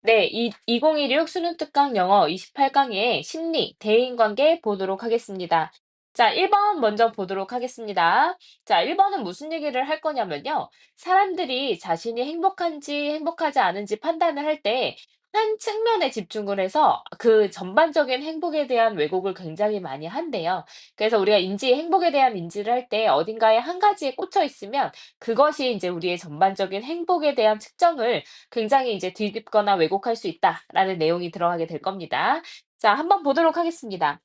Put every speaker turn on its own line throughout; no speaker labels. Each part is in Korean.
네, 2016 수능 특강 영어 28강의 심리, 대인관계 보도록 하겠습니다. 자, 1번 먼저 보도록 하겠습니다. 자, 1번은 무슨 얘기를 할 거냐면요. 사람들이 자신이 행복한지 행복하지 않은지 판단을 할 때 한 측면에 집중을 해서 그 전반적인 행복에 대한 왜곡을 굉장히 많이 한대요. 그래서 우리가 행복에 대한 인지를 할 때 어딘가에 한 가지에 꽂혀 있으면 그것이 이제 우리의 전반적인 행복에 대한 측정을 굉장히 이제 뒤집거나 왜곡할 수 있다라는 내용이 들어가게 될 겁니다. 자, 한번 보도록 하겠습니다.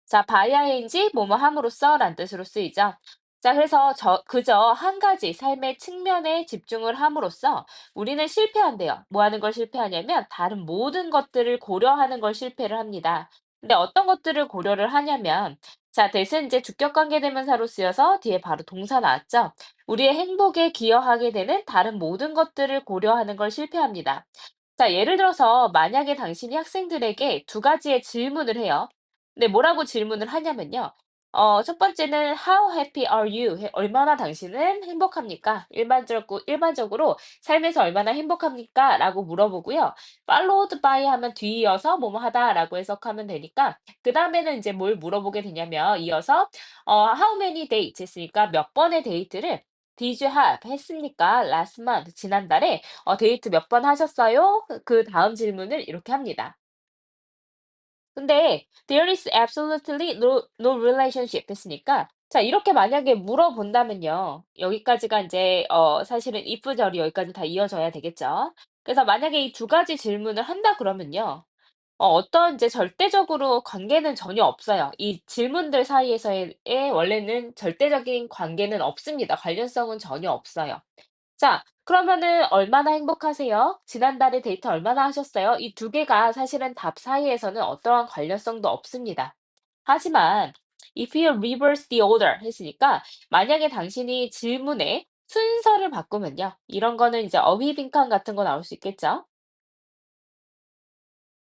자, 바이아인지 뭐뭐 함으로써라는 뜻으로 쓰이죠. 자, 그래서 그저 한 가지 삶의 측면에 집중을 함으로써 우리는 실패한대요. 뭐 하는 걸 실패하냐면 다른 모든 것들을 고려하는 걸 실패를 합니다. 근데 어떤 것들을 고려를 하냐면 자, 대신 이제 주격 관계대명사로 쓰여서 뒤에 바로 동사 나왔죠. 우리의 행복에 기여하게 되는 다른 모든 것들을 고려하는 걸 실패합니다. 자, 예를 들어서 만약에 당신이 학생들에게 두 가지의 질문을 해요. 근데 뭐라고 질문을 하냐면요. 첫 번째는 How happy are you? 얼마나 당신은 행복합니까? 일반적으로 삶에서 얼마나 행복합니까? 라고 물어보고요. followed by 하면 뒤이어서 뭐뭐 하다라고 해석하면 되니까 그 다음에는 이제 뭘 물어보게 되냐면 이어서 how many dates 했으니까 몇 번의 데이트를 did you have 했습니까? last month 지난달에 데이트 몇 번 하셨어요? 그 다음 질문을 이렇게 합니다. 근데 there is absolutely no relationship 했으니까 자 이렇게 만약에 물어본다면요. 여기까지가 인제 사실은 if절이 여기까지 다 이어져야 되겠죠. 그래서 만약에 이 두 가지 질문을 한다 그러면요. 어떤 이제 절대적으로 관계는 전혀 없어요. 이 질문들 사이에서의 원래는 절대적인 관계는 없습니다. 관련성은 전혀 없어요. 자, 그러면은 "얼마나 행복하세요? 지난달에 데이트 얼마나 하셨어요?" 이 두 개가 사실은 답 사이에서는 어떠한 관련성도 없습니다. 하지만 "If you reverse the order" 했으니까 만약에 당신이 질문의 순서를 바꾸면요. 이런 거는 이제 어휘 빈칸 같은 거 나올 수 있겠죠?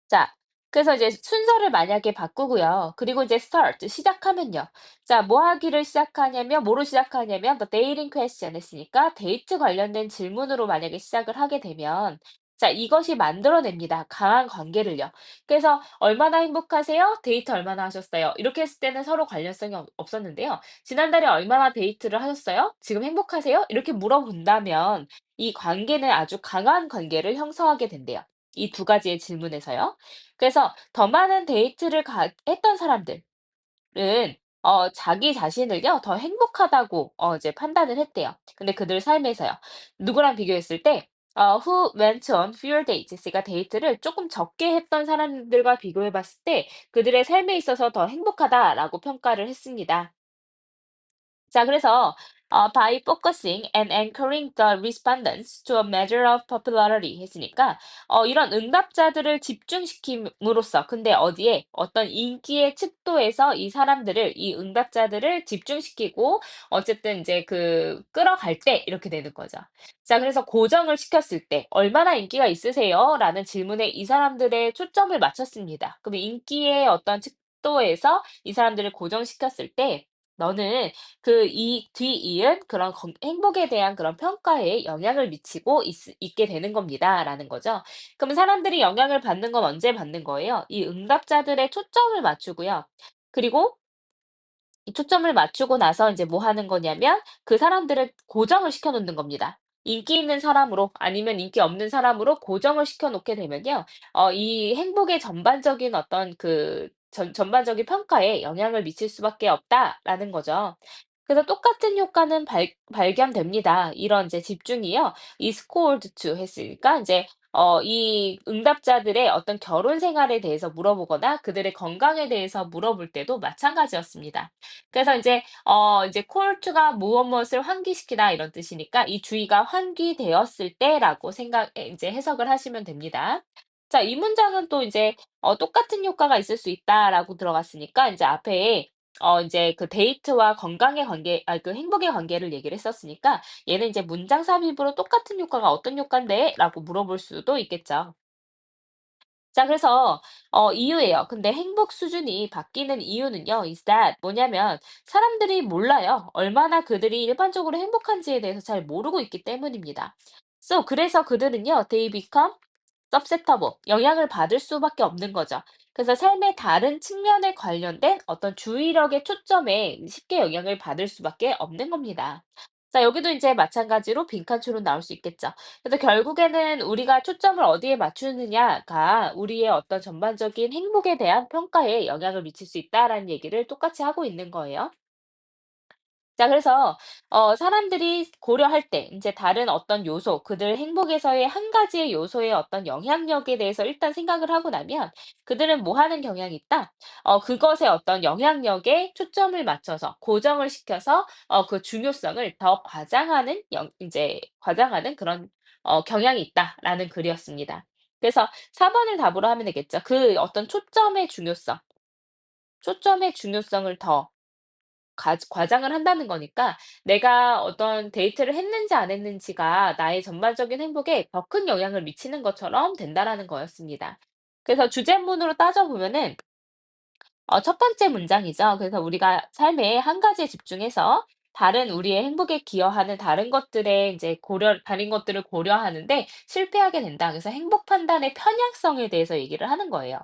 자, 그래서 이제 순서를 만약에 바꾸고요. 그리고 이제 start 시작하면요. 자, 뭐 하기를 시작하냐면 뭐로 시작하냐면 the dating question 했으니까 데이트 관련된 질문으로 만약에 시작을 하게 되면 자, 이것이 만들어냅니다. 강한 관계를요. 그래서 얼마나 행복하세요? 데이트 얼마나 하셨어요? 이렇게 했을 때는 서로 관련성이 없었는데요. 지난달에 얼마나 데이트를 하셨어요? 지금 행복하세요? 이렇게 물어본다면 이 관계는 아주 강한 관계를 형성하게 된대요. 이 두 가지의 질문에서요. 그래서 더 많은 데이트를 했던 사람들은 자기 자신을요, 더 행복하다고 이제 판단을 했대요. 근데 그들 삶에서요. 누구랑 비교했을 때, who went on fewer dates가 데이트를 조금 적게 했던 사람들과 비교해 봤을 때 그들의 삶에 있어서 더 행복하다라고 평가를 했습니다. 자, 그래서 by focusing and anchoring the respondents to a measure of popularity 했으니까 이런 응답자들을 집중시킴으로써 근데 어디에 어떤 인기의 척도에서 이 응답자들을 집중시키고 어쨌든 이제 그 끌어갈 때 이렇게 되는 거죠. 자, 그래서 고정을 시켰을 때 "얼마나 인기가 있으세요?" 라는 질문에 이 사람들의 초점을 맞췄습니다. 그럼 인기의 어떤 척도에서 이 사람들을 고정시켰을 때 너는 이 뒤이은 그런 행복에 대한 그런 평가에 영향을 미치고 있게 되는 겁니다라는 거죠. 그럼 사람들이 영향을 받는 건 언제 받는 거예요? 이 응답자들의 초점을 맞추고요. 그리고 이 초점을 맞추고 나서 이제 뭐 하는 거냐면 그 사람들을 고정을 시켜 놓는 겁니다. 인기 있는 사람으로 아니면 인기 없는 사람으로 고정을 시켜 놓게 되면요. 이 행복의 전반적인 어떤 전반적인 평가에 영향을 미칠 수밖에 없다라는 거죠. 그래서 똑같은 효과는 발견됩니다. 이런 이제 집중이요. is scored to 했으니까 이제 이 응답자들의 어떤 결혼 생활에 대해서 물어보거나 그들의 건강에 대해서 물어볼 때도 마찬가지였습니다. 그래서 이제 call to가 무엇무엇을 환기시키다 이런 뜻이니까 이 주의가 환기되었을 때라고 이제 해석을 하시면 됩니다. 자, 이 문장은 또 이제 똑같은 효과가 있을 수 있다라고 들어갔으니까 이제 앞에 이제 그 데이트와 건강의 관계, 그 행복의 관계를 얘기를 했었으니까 얘는 이제 문장 삽입으로 똑같은 효과가 어떤 효과인데? 라고 물어볼 수도 있겠죠. 자, 그래서 이유예요. 근데 행복 수준이 바뀌는 이유는요. is that 뭐냐면 사람들이 몰라요. 얼마나 그들이 일반적으로 행복한지에 대해서 잘 모르고 있기 때문입니다. 그래서 그들은요. they become 서셋터블 영향을 받을 수밖에 없는 거죠. 그래서 삶의 다른 측면에 관련된 어떤 주의력의 초점에 쉽게 영향을 받을 수밖에 없는 겁니다. 자, 여기도 이제 마찬가지로 빈칸처럼 나올 수 있겠죠. 그래서 결국에는 우리가 초점을 어디에 맞추느냐가 우리의 어떤 전반적인 행복에 대한 평가에 영향을 미칠 수 있다라는 얘기를 똑같이 하고 있는 거예요. 자, 그래서 사람들이 고려할 때 이제 다른 어떤 요소, 그들 행복에서의 한 가지의 요소의 어떤 영향력에 대해서 일단 생각을 하고 나면 그들은 뭐 하는 경향이 있다? 그것의 어떤 영향력에 초점을 맞춰서 고정을 시켜서 그 중요성을 더 과장하는 이제 과장하는 그런 경향이 있다라는 글이었습니다. 그래서 4 번을 답으로 하면 되겠죠. 그 어떤 초점의 중요성을 더 과장을 한다는 거니까 내가 어떤 데이트를 했는지 안 했는지가 나의 전반적인 행복에 더 큰 영향을 미치는 것처럼 된다라는 거였습니다. 그래서 주제문으로 따져보면은 첫 번째 문장이죠. 그래서 우리가 삶의 한 가지에 집중해서 다른 우리의 행복에 기여하는 다른 것들을 고려하는데 실패하게 된다. 그래서 행복 판단의 편향성에 대해서 얘기를 하는 거예요.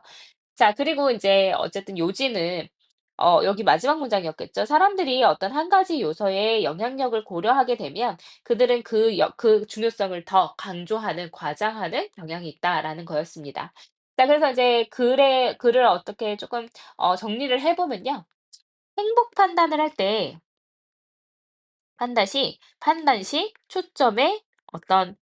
자, 그리고 인제 어쨌든 요지는 여기 마지막 문장이었겠죠. 사람들이 어떤 한 가지 요소의 영향력을 고려하게 되면 그들은 그 중요성을 더 강조하는, 과장하는 경향이 있다라는 거였습니다. 자, 그래서 이제 글을 어떻게 쪼끔 정리를 해 보면요. 행복 판단을 할 때 판단 시 초점에 어떤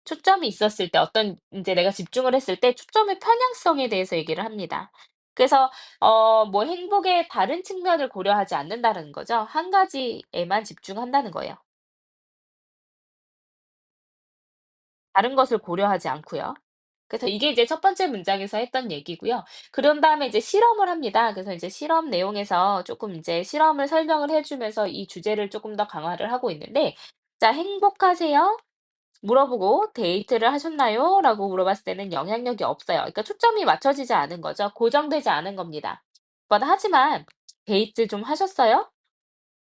초점이 있었을 때 어떤 인제 내가 집중을 했을 때 초점의 편향성에 대해서 얘기를 합니다. 그래서 뭐 행복의 다른 측면을 고려하지 않는다는 거죠. 한 가지에만 집중한다는 거예요. 다른 것을 고려하지 않고요. 그래서 이게 이제 첫 번째 문장에서 했던 얘기고요. 그런 다음에 이제 실험을 합니다. 그래서 이제 실험 내용에서 쪼끔 인제 실험을 설명을 해 주면서 이 주제를 쪼끔 더 강화를 하고 있는데 자, "행복하세요?" 물어보고 "데이트를 하셨나요?" 라고 물어봤을 때는 영향력이 없어요. 그러니까 초점이 맞춰지지 않은 거죠. 고정되지 않은 겁니다. 하지만 "데이트 좀 하셨어요?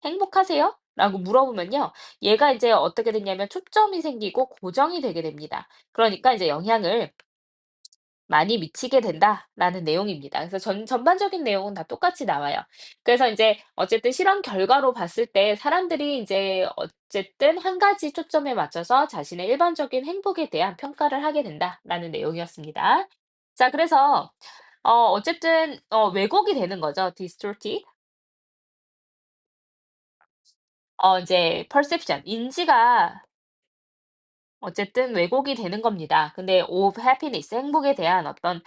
행복하세요?" 라고 물어보면요. 얘가 이제 어떻게 됐냐면 초점이 생기고 고정이 되게 됩니다. 그러니까 이제 영향을 많이 미치게 된다라는 내용입니다. 그래서 전반적인 내용은 다 똑같이 나와요. 그래서 인제 어쨌든 실험 결과로 봤을 때 사람들이 인제 어쨌든 한 가지 초점에 맞춰서 자신의 일반적인 행복에 대한 평가를 하게 된다라는 내용이었습니다. 자, 그래서 어쨌든 왜곡이 되는 거죠. distorted. 인제 perception 인지가 어쨌든 왜곡이 되는 겁니다. 근데 of happiness 행복에 대한 어떤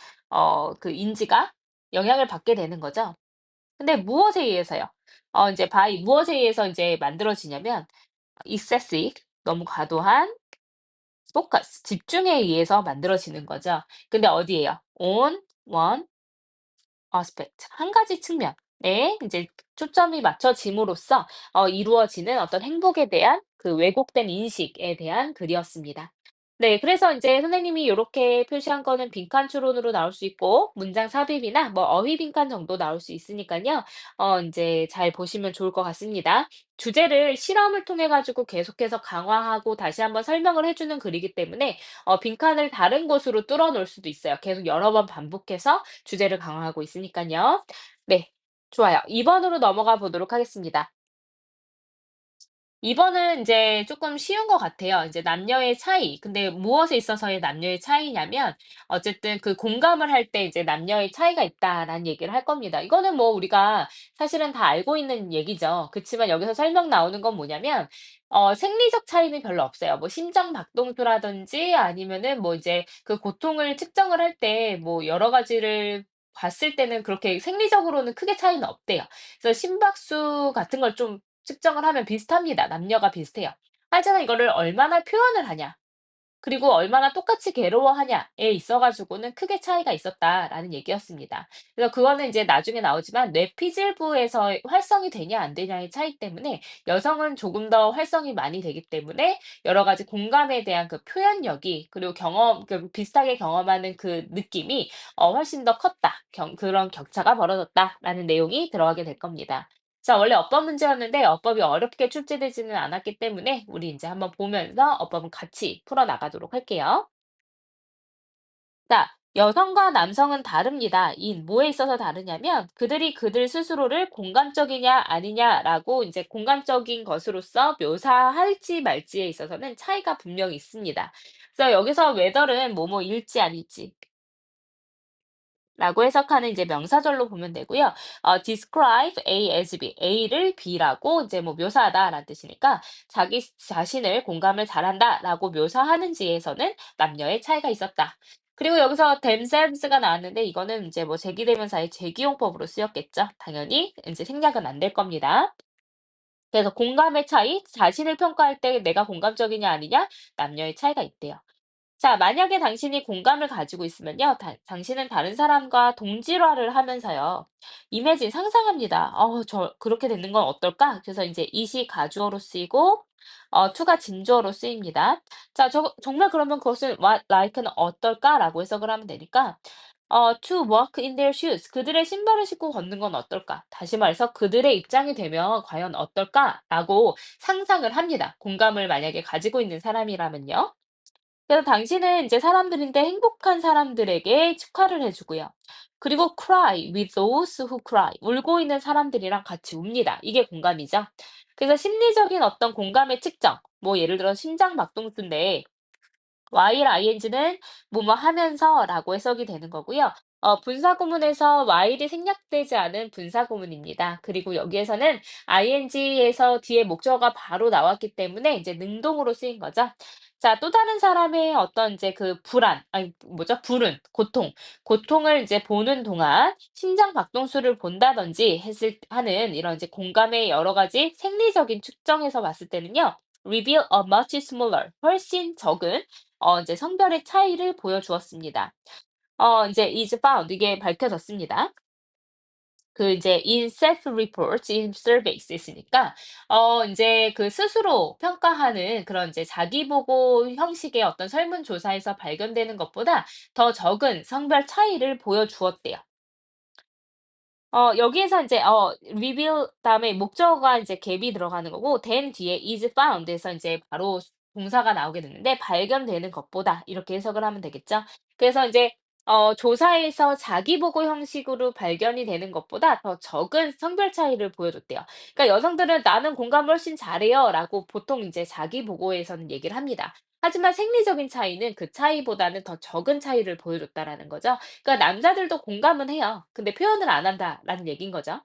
그 인지가 영향을 받게 되는 거죠. 근데 무엇에 의해서요? 인제 by 무엇에 의해서 인제 만들어지냐면 excessive 너무 과도한 focus 집중에 의해서 만들어지는 거죠. 근데 어디에요? on one aspect 한 가지 측면에 이제 초점이 맞춰짐으로써 이루어지는 어떤 행복에 대한 그 왜곡된 인식에 대한 글이었습니다. 네, 그래서 인제 선생님이 요렇게 표시한 거는 빈칸 추론으로 나올 수 있고 문장 삽입이나 뭐 어휘 빈칸 정도 나올 수 있으니깐요. 인제 잘 보시면 좋을 것 같습니다. 주제를 실험을 통해 가지고 계속해서 강화하고 다시 한번 설명을 해 주는 글이기 때문에 빈칸을 다른 곳으로 뚫어 놓을 수도 있어요. 계속 여러 번 반복해서 주제를 강화하고 있으니깐요. 네. 좋아요. 2 번으로 넘어가 보도록 하겠습니다. 2 번은 인제 쪼끔 쉬운 것 같아요. 이제 남녀의 차이. 근데 무엇에 있어서의 남녀의 차이냐면 어쨌든 그 공감을 할 때 이제 "남녀의 차이가 있다."라는 얘기를 할 겁니다. 이거는 뭐 우리가 사실은 다 알고 있는 얘기죠. 그치만 여기서 설명 나오는 건 뭐냐면 생리적 차이는 별로 없어요. 뭐 심장 박동수라든지 아니면은 뭐 이제 그 고통을 측정을 할 때 뭐 여러 가지를 봤을 때는 그렇게 생리적으로는 크게 차이는 없대요. 그래서 심박수 같은 걸 좀 측정을 하면 비슷합니다. 남녀가 비슷해요. 하지만 이거를 얼마나 표현을 하냐, 그리고 얼마나 똑같이 괴로워하냐에 있어 가지고는 크게 차이가 있었다라는 얘기였습니다. 그래서 그거는 이제 나중에 나오지만 뇌피질부에서 활성이 되냐 안 되냐의 차이 때문에 여성은 조금 더 활성이 많이 되기 때문에 여러 가지 공감에 대한 그 표현력이 그리고 비슷하게 경험하는 그 느낌이 훨씬 더 컸다. 그런 격차가 벌어졌다라는 내용이 들어가게 될 겁니다. 자, 원래 어법 문제였는데 어법이 어렵게 출제되지는 않았기 때문에 우리 인제 한번 보면서 어법은 같이 풀어 나가도록 할게요. 자, 여성과 남성은 다릅니다. 이 뭐에 있어서 다르냐면 그들이 그들 스스로를 공감적이냐 아니냐라고 이제 공감적인 것으로서 묘사할지 말지에 있어서는 차이가 분명히 있습니다. 그래서 여기서 whether은 뭐뭐일지 아닐지 라고 해석하는 이제 명사절로 보면 되고요. describe A as B, A를 B라고 이제 뭐 묘사하다라는 뜻이니까 자기 자신을 공감을 잘한다라고 묘사하는지에서는 남녀의 차이가 있었다. 그리고 여기서 themselves가 나왔는데 이거는 이제 뭐 제기대명사의 제기용법으로 쓰였겠죠. 당연히 이제 생략은 안 될 겁니다. 그래서 공감의 차이, 자신을 평가할 때 내가 공감적이냐 아니냐, 남녀의 차이가 있대요. 자, 만약에 당신이 공감을 가지고 있으면요. 당신은 다른 사람과 동질화를 하면서요. 임해진 상상합니다. 저 그렇게 되는 건 어떨까? 그래서 이제 it이 가주어로 쓰이고 to가 진주어로 쓰입니다. 자, 정말 그러면 그것은 what like는 어떨까라고 해석을 하면 되니까 to walk in their shoes. 그들의 신발을 신고 걷는 건 어떨까? 다시 말해서 그들의 입장이 되면 과연 어떨까라고 상상을 합니다. 공감을 만약에 가지고 있는 사람이라면요. 그래서 당신은 이제 사람들인데 행복한 사람들에게 축하를 해 주고요. 그리고 cry with those who cry. 울고 있는 사람들이랑 같이 웁니다. 이게 공감이죠. 그래서 심리적인 어떤 공감의 측정, 뭐 예를 들어 심장 박동수인데 while ing는 뭐뭐 하면서라고 해석이 되는 거고요. 분사 구문에서 while이 생략되지 않은 분사 구문입니다. 그리고 여기에서는 ing에서 뒤에 목적어가 바로 나왔기 때문에 이제 능동으로 쓰인 거죠. 자, 또 다른 사람의 어떤 이제 그 불안, 아니 뭐죠? 불운, 고통을 이제 보는 동안 심장 박동수를 본다든지 하는 이런 이제 공감의 여러 가지 생리적인 측정에서 봤을 때는요. reveal a much smaller, 훨씬 적은 이제 성별의 차이를 보여주었습니다. 이제 is found 이게 밝혀졌습니다. 그 이제 in self-reports, in surveys 있으니까 인제 그 스스로 평가하는 그런 이제 자기 보고 형식의 어떤 설문조사에서 발견되는 것보다 더 적은 성별 차이를 보여주었대요. 여기에서 인제 reveal 다음에 목적어가 이제 갭이 들어가는 거고 then 뒤에 is found에서 인제 바로 동사가 나오게 되는데 "발견되는 것보다." 이렇게 해석을 하면 되겠죠. 그래서 인제 조사에서 자기 보고 형식으로 발견이 되는 것보다 더 적은 성별 차이를 보여줬대요. 그러니까 여성들은 "나는 공감을 훨씬 잘해요."라고 보통 인제 자기 보고에서는 얘기를 합니다. 하지만 생리적인 차이는 그 차이보다는 더 적은 차이를 보여줬다라는 거죠. 그러니까 남자들도 공감은 해요. 근데 표현을 안 한다라는 얘기인 거죠.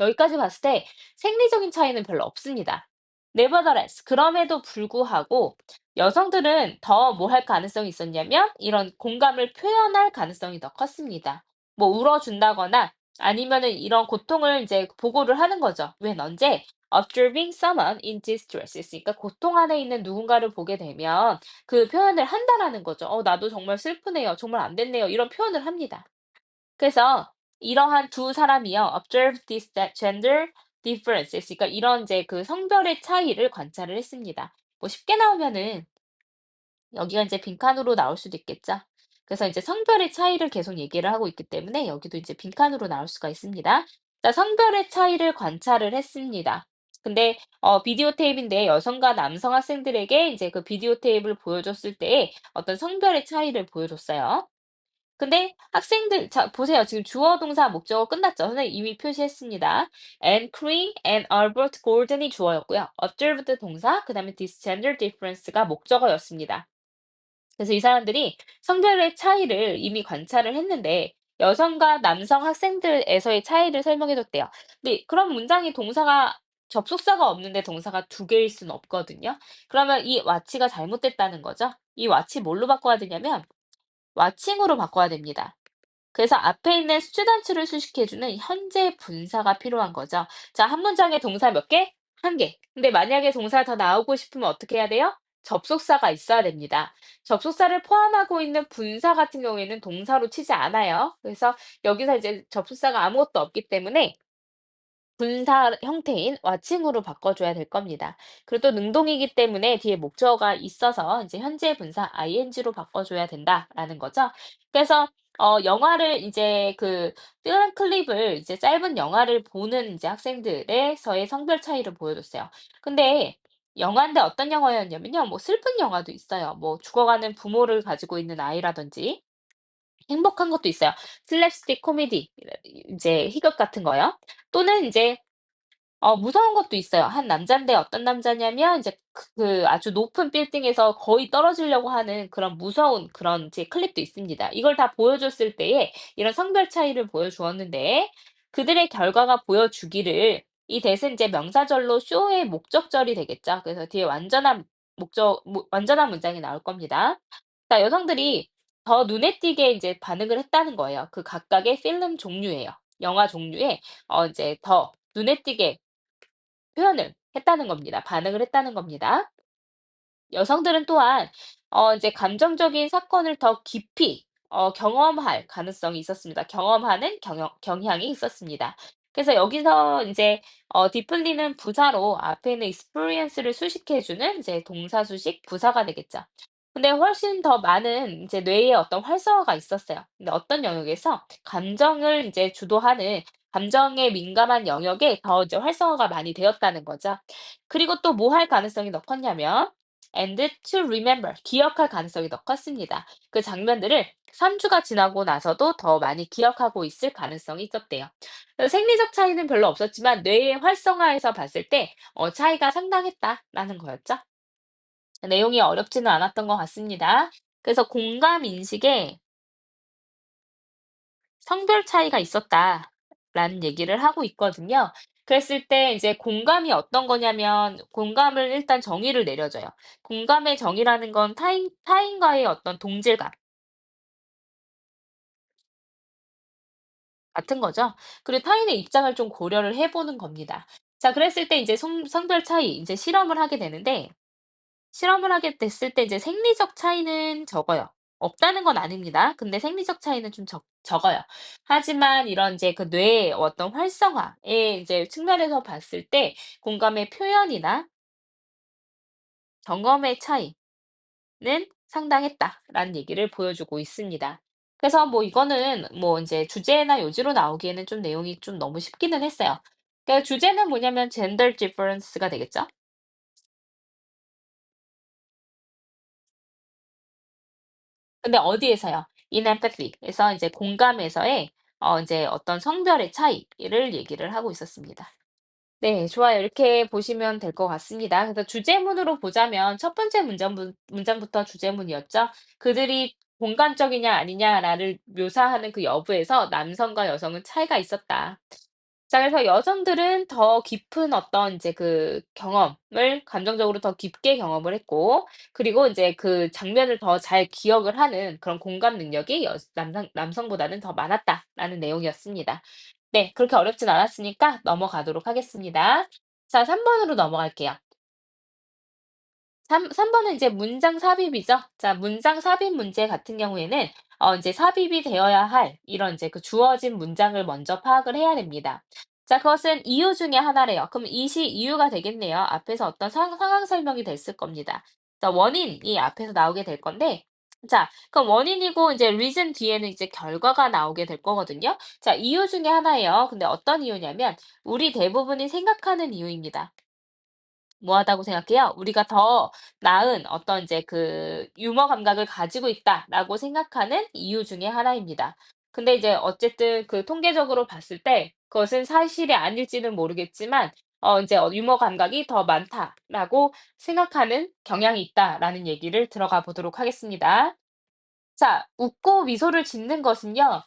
여기까지 봤을 때 생리적인 차이는 별로 없습니다. nevertheless, 그럼에도 불구하고 여성들은 더 뭐 할 가능성이 있었냐면 이런 공감을 표현할 가능성이 더 컸습니다. 뭐 울어준다거나 아니면은 이런 고통을 이제 보고를 하는 거죠. 웬 언제? observing someone in distress 있으니까 고통 안에 있는 누군가를 보게 되면 그 표현을 한다라는 거죠. 나도 정말 슬프네요. 정말 안 됐네요. 이런 표현을 합니다. 그래서 이러한 두 사람이요. observe this that gender differences 그러니까 이런 이제 그 성별의 차이를 관찰을 했습니다. 뭐 쉽게 나오면은 여기가 이제 빈칸으로 나올 수도 있겠죠. 그래서 이제 성별의 차이를 계속 얘기를 하고 있기 때문에 여기도 이제 빈칸으로 나올 수가 있습니다. 자, 성별의 차이를 관찰을 했습니다. 근데 비디오 테이프인데 여성과 남성 학생들에게 이제 그 비디오 테이프를 보여줬을 때 어떤 성별의 차이를 보여줬어요. 근데 학생들 자 보세요. 지금 주어 동사 목적어 끝났죠. 선생님 이미 표시했습니다. Anne Cring and Albert Gordon이 주어였고요. observed 동사, 그다음에 this gender difference가 목적어였습니다. 그래서 이 사람들이 성별의 차이를 이미 관찰을 했는데 여성과 남성 학생들에서의 차이를 설명해 줬대요. 근데 그런 문장이 동사가 접속사가 없는데 동사가 두 개일 수는 없거든요. 그러면 이 what가 잘못됐다는 거죠. 이 what이 뭘로 바꿔야 되냐면 whating으로 바꿔야 됩니다. 그래서 앞에 있는 스튜던트를 수식해주는 현재 분사가 필요한 거죠. 자, 한 문장에 동사 몇 개? 한 개. 근데 만약에 동사 더 나오고 싶으면 어떻게 해야 돼요? 접속사가 있어야 됩니다. 접속사를 포함하고 있는 분사 같은 경우에는 동사로 치지 않아요. 그래서 여기서 이제 접속사가 아무것도 없기 때문에 분사 형태인 와칭으로 바꿔줘야 될 겁니다. 그리고 또 능동이기 때문에 뒤에 목적어가 있어서 이제 현재 분사 ing로 바꿔줘야 된다라는 거죠. 그래서 영화를 이제 그 필름 클립을 이제 짧은 영화를 보는 이제 학생들에서의 성별 차이를 보여줬어요. 근데 영화인데 어떤 영화였냐면요. 뭐 슬픈 영화도 있어요. 뭐 죽어가는 부모를 가지고 있는 아이라든지 행복한 것도 있어요. 슬랩스틱 코미디 이제 희극 같은 거요. 또는 인제 무서운 것도 있어요. 한 남잔데 어떤 남자냐면 이제 그 아주 높은 빌딩에서 거의 떨어지려고 하는 그런 무서운 그런 이제 클립도 있습니다. 이걸 다 보여줬을 때에 이런 성별 차이를 보여주었는데 그들의 결과가 보여주기를 이 대은 이제 명사절로 쇼의 목적절이 되겠죠. 그래서 뒤에 완전한 문장이 나올 겁니다. 자, 여성들이 더 눈에 띄게 이제 반응을 했다는 거예요. 그 각각의 필름 종류예요. 영화 종류에 이제 더 눈에 띄게 표현을 했다는 겁니다. 반응을 했다는 겁니다. 여성들은 또한 이제 감정적인 사건을 더 깊이 경험할 가능성이 있었습니다. 경험하는 경향이 있었습니다. 그래서 여기서 인제 deeply는 부사로 앞에 있는 experience를 수식해 주는 이제 동사 수식 부사가 되겠죠. 근데 훨씬 더 많은 이제 뇌의 어떤 활성화가 있었어요. 근데 어떤 영역에서 감정을 인제 주도하는 감정에 민감한 영역에 더 이제 활성화가 많이 되었다는 거죠. 그리고 또 뭐 할 가능성이 더 컸냐면 and to remember 기억할 가능성이 더 컸습니다. 그 장면들을 3주가 지나고 나서도 더 많이 기억하고 있을 가능성이 있었대요. 생리적 차이는 별로 없었지만 뇌의 활성화에서 봤을 때 차이가 상당했다라는 거였죠. 내용이 어렵지는 않았던 것 같습니다. 그래서 공감 인식에 성별 차이가 있었다라는 얘기를 하고 있거든요. 그랬을 때 이제 공감이 어떤 거냐면 공감을 일단 정의를 내려줘요. 공감의 정의라는 건 타인과의 어떤 동질감 같은 거죠. 그리고 타인의 입장을 좀 고려를 해보는 겁니다. 자, 그랬을 때 이제 성별 차이, 이제 실험을 하게 되는데 실험을 하게 됐을 때 이제 생리적 차이는 적어요. 없다는 건 아닙니다. 근데 생리적 차이는 좀 적어요. 하지만 이런 이제 그 뇌의 어떤 활성화의 이제 측면에서 봤을 때 공감의 표현이나 경험의 차이는 상당했다라는 얘기를 보여주고 있습니다. 그래서 뭐 이거는 뭐 이제 주제나 요지로 나오기에는 좀 내용이 좀 너무 쉽기는 했어요. 그러니까 주제는 뭐냐면 gender difference가 되겠죠. 근데 어디에서요? in empathy에서 이제 공감에서의 이제 어떤 성별의 차이를 얘기를 하고 있었습니다. 네, 좋아요. 이렇게 보시면 될 것 같습니다. 그래서 주제문으로 보자면 첫 번째 문장부터 주제문이었죠. 그들이 공감적이냐 아니냐를 묘사하는 그 여부에서 남성과 여성은 차이가 있었다. 자, 그래서 여성들은 더 깊은 어떤 이제 그 경험을 감정적으로 더 깊게 경험을 했고 그리고 인제 그 장면을 더 잘 기억을 하는 그런 공감 능력이 남성보다는 더 많았다라는 내용이었습니다. 네, 그렇게 어렵진 않았으니까 넘어가도록 하겠습니다. 자, 3 번으로 넘어갈게요. 3 번은 이제 문장 삽입이죠. 자, 문장 삽입 문제 같은 경우에는 인제 삽입이 되어야 할 이런 이제 그 주어진 문장을 먼저 파악을 해야 됩니다. 자, 그것은 이유 중에 하나래요. 그럼 이시 이유가 되겠네요. 앞에서 어떤 상황 설명이 됐을 겁니다. 자, 원인이 앞에서 나오게 될 건데 자, 그럼 원인이고 이제 reason 뒤에는 이제 결과가 나오게 될 거거든요. 자, 이유 중에 하나예요. 근데 어떤 이유냐면 우리 대부분이 생각하는 이유입니다. 뭐 하다고 생각해요? 우리가 더 나은 어떤 이제 그 유머 감각을 가지고 있다라고 생각하는 이유 중에 하나입니다. 근데 이제 어쨌든 그 통계적으로 봤을 때 그것은 사실이 아닐지는 모르겠지만 인제 유머 감각이 더 많다라고 생각하는 경향이 있다라는 얘기를 들어가 보도록 하겠습니다. 자, 웃고 미소를 짓는 것은요.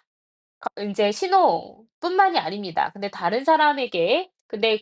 인제 신호뿐만이 아닙니다. 근데 다른 사람에게 근데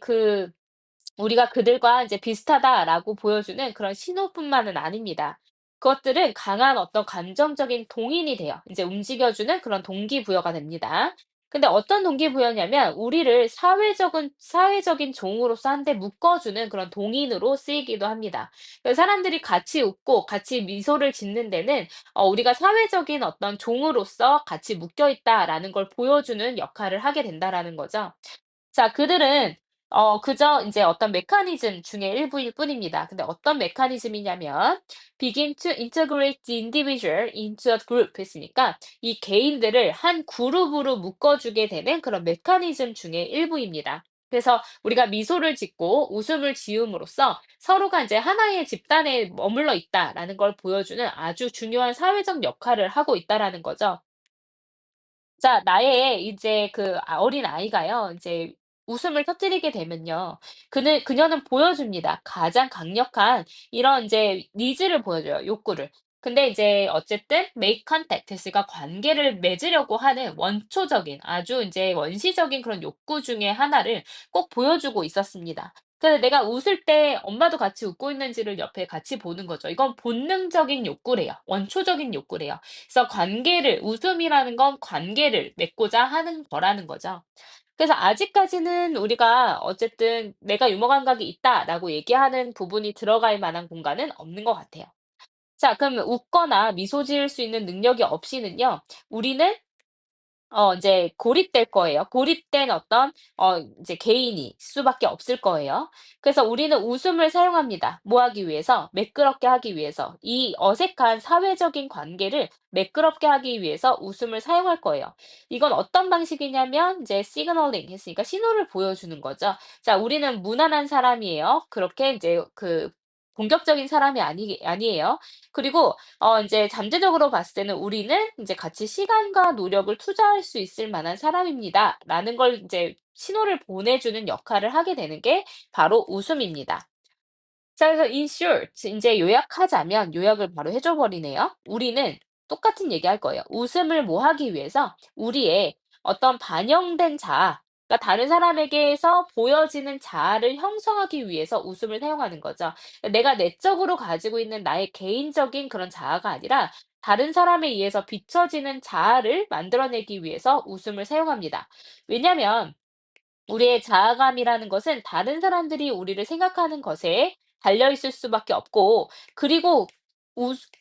우리가 그들과 이제 비슷하다라고 보여주는 그런 신호뿐만은 아닙니다. 그것들은 강한 어떤 감정적인 동인이 돼요. 이제 움직여주는 그런 동기부여가 됩니다. 근데 어떤 동기부여냐면 우리를 사회적인 종으로서 한데 묶어주는 그런 동인으로 쓰이기도 합니다. 그래서 사람들이 같이 웃고 같이 미소를 짓는 데는 우리가 사회적인 어떤 종으로서 같이 묶여 있다라는 걸 보여주는 역할을 하게 된다라는 거죠. 자, 그들은 그저 인제 어떤 메커니즘 중의 일부일 뿐입니다. 근데 어떤 메커니즘이냐면 begin to integrate the individual into a group 했으니까 이 개인들을 한 그룹으로 묶어 주게 되는 그런 메커니즘 중의 일부입니다. 그래서 우리가 미소를 짓고 웃음을 지음으로써 서로가 인제 하나의 집단에 머물러 있다라는 걸 보여주는 아주 중요한 사회적 역할을 하고 있다라는 거죠. 자, 나의 이제 어린아이가요. 이제 웃음을 터뜨리게 되면요. 그녀는 보여줍니다. 가장 강력한 이런 이제 니즈를 보여줘요, 욕구를. 근데 이제 어쨌든 make contact 했으니까 관계를 맺으려고 하는 원초적인 아주 이제 원시적인 그런 욕구 중에 하나를 꼭 보여주고 있었습니다. 그래서 내가 웃을 때 엄마도 같이 웃고 있는지를 옆에 같이 보는 거죠. 이건 본능적인 욕구래요. 원초적인 욕구래요. 그래서 웃음이라는 건 관계를 맺고자 하는 거라는 거죠. 그래서 아직까지는 우리가 어쨌든 "내가 유머 감각이 있다."라고 얘기하는 부분이 들어갈 만한 공간은 없는 것 같아요. 자, 그럼 웃거나 미소 지을 수 있는 능력이 없이는요. 우리는 인제 고립될 거예요. 고립된 어떤 인제 개인이 수밖에 없을 거예요. 그래서 우리는 웃음을 사용합니다. 뭐 하기 위해서? 매끄럽게 하기 위해서. 이 어색한 사회적인 관계를 매끄럽게 하기 위해서 웃음을 사용할 거예요. 이건 어떤 방식이냐면 이제 시그널링 했으니까 신호를 보여주는 거죠. 자, 우리는 무난한 사람이에요. 그렇게 인제 공격적인 사람이 아니에요. 그리고 인제 잠재적으로 봤을 때는 '우리는 인제 같이 시간과 노력을 투자할 수 있을 만한 사람입니다.'라는 걸 인제 신호를 보내주는 역할을 하게 되는 게 바로 웃음입니다. 자, 그래서 in short 인제 요약하자면 요약을 바로 해줘 버리네요. 우리는 똑같은 얘기할 거예요. 웃음을 뭐 하기 위해서 우리의 어떤 반영된 자아, 그러니까 다른 사람에게서 보여지는 자아를 형성하기 위해서 웃음을 사용하는 거죠. 내가 내적으로 가지고 있는 나의 개인적인 그런 자아가 아니라 다른 사람에 의해서 비춰지는 자아를 만들어내기 위해서 웃음을 사용합니다. 왜냐면 우리의 자아감이라는 것은 다른 사람들이 우리를 생각하는 것에 달려 있을 수밖에 없고, 그리고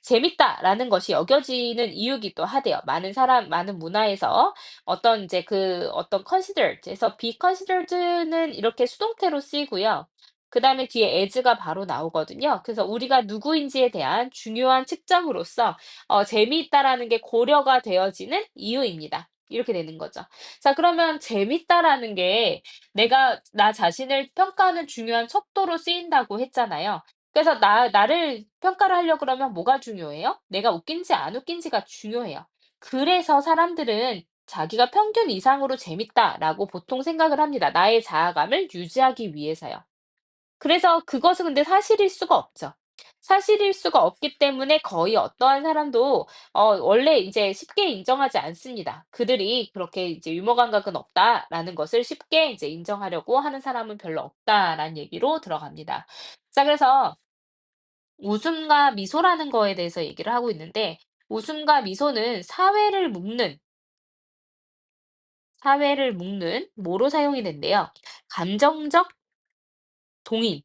재밌다라는 것이 여겨지는 이유기도 하대요. 많은 문화에서 어떤 considered에서 be considered는 이렇게 수동태로 쓰이고요. 그 다음에 뒤에 as가 바로 나오거든요. 그래서 우리가 누구인지에 대한 중요한 측정으로서 재미있다라는 게 고려가 되어지는 이유입니다. 이렇게 되는 거죠. 자, 그러면 재밌다라는 게 내가 나 자신을 평가하는 중요한 척도로 쓰인다고 했잖아요. 그래서 나를 평가를 하려고 그러면 뭐가 중요해요? 내가 웃긴지 안 웃긴지가 중요해요. 그래서 사람들은 자기가 평균 이상으로 재밌다라고 보통 생각을 합니다. 나의 자아감을 유지하기 위해서요. 그래서 그것은 근데 사실일 수가 없죠. 사실일 수가 없기 때문에 거의 어떠한 사람도 원래 이제 쉽게 인정하지 않습니다. 그들이 그렇게 이제 "유머 감각은 없다."라는 것을 쉽게 이제 인정하려고 하는 사람은 별로 없다라는 얘기로 들어갑니다. 자, 그래서 웃음과 미소라는 거에 대해서 얘기를 하고 있는데, 웃음과 미소는 사회를 묶는 뭐로 사용이 된대요? 감정적 동인,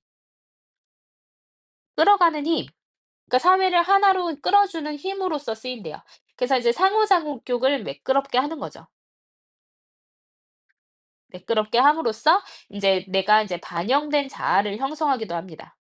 끌어가는 힘, 그러니까 사회를 하나로 끌어주는 힘으로써 쓰인대요. 그래서 이제 상호작용을 매끄럽게 하는 거죠. 매끄럽게 함으로써 인제 내가 인제 반영된 자아를 형성하기도 합니다.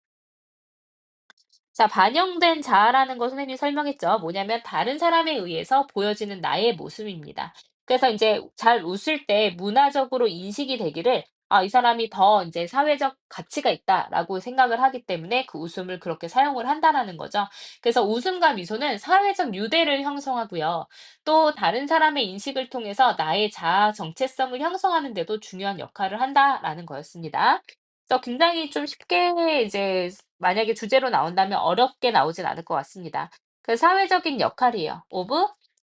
자, 반영된 자아라는 거 선생님이 설명했죠. 뭐냐면 다른 사람에 의해서 보여지는 나의 모습입니다. 그래서 인제 잘 웃을 때 문화적으로 인식이 되기를 '아, 이 사람이 더 인제 사회적 가치가 있다.'라고 생각을 하기 때문에 그 웃음을 그렇게 사용을 한다라는 거죠. 그래서 웃음과 미소는 사회적 유대를 형성하고요. 또 다른 사람의 인식을 통해서 나의 자아 정체성을 형성하는 데도 중요한 역할을 한다라는 거였습니다. 그래서 굉장히 좀 쉽게 이제 만약에 주제로 나온다면 어렵게 나오진 않을 것 같습니다. 그 사회적인 역할이에요. of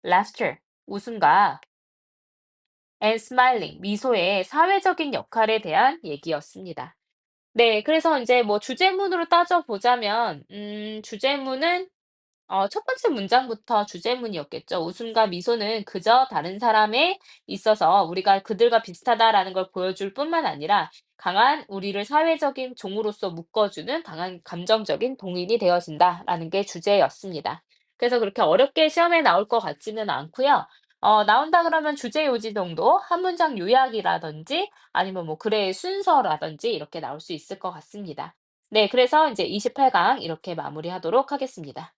laughter, 웃음과 and smiling, 미소의 사회적인 역할에 대한 얘기였습니다. 네, 그래서 이제 뭐 주제문으로 따져보자면 주제문은 첫 번째 문장부터 주제문이었겠죠. 웃음과 미소는 그저 다른 사람에 있어서 우리가 그들과 비슷하다라는 걸 보여줄 뿐만 아니라 강한 우리를 사회적인 종으로서 묶어주는 강한 감정적인 동인이 되어진다라는 게 주제였습니다. 그래서 그렇게 어렵게 시험에 나올 것 같지는 않고요. 나온다 그러면 주제 요지 정도, 한 문장 요약이라든지 아니면 뭐 글의 순서라든지 이렇게 나올 수 있을 것 같습니다. 네, 그래서 이제 28강 이렇게 마무리하도록 하겠습니다.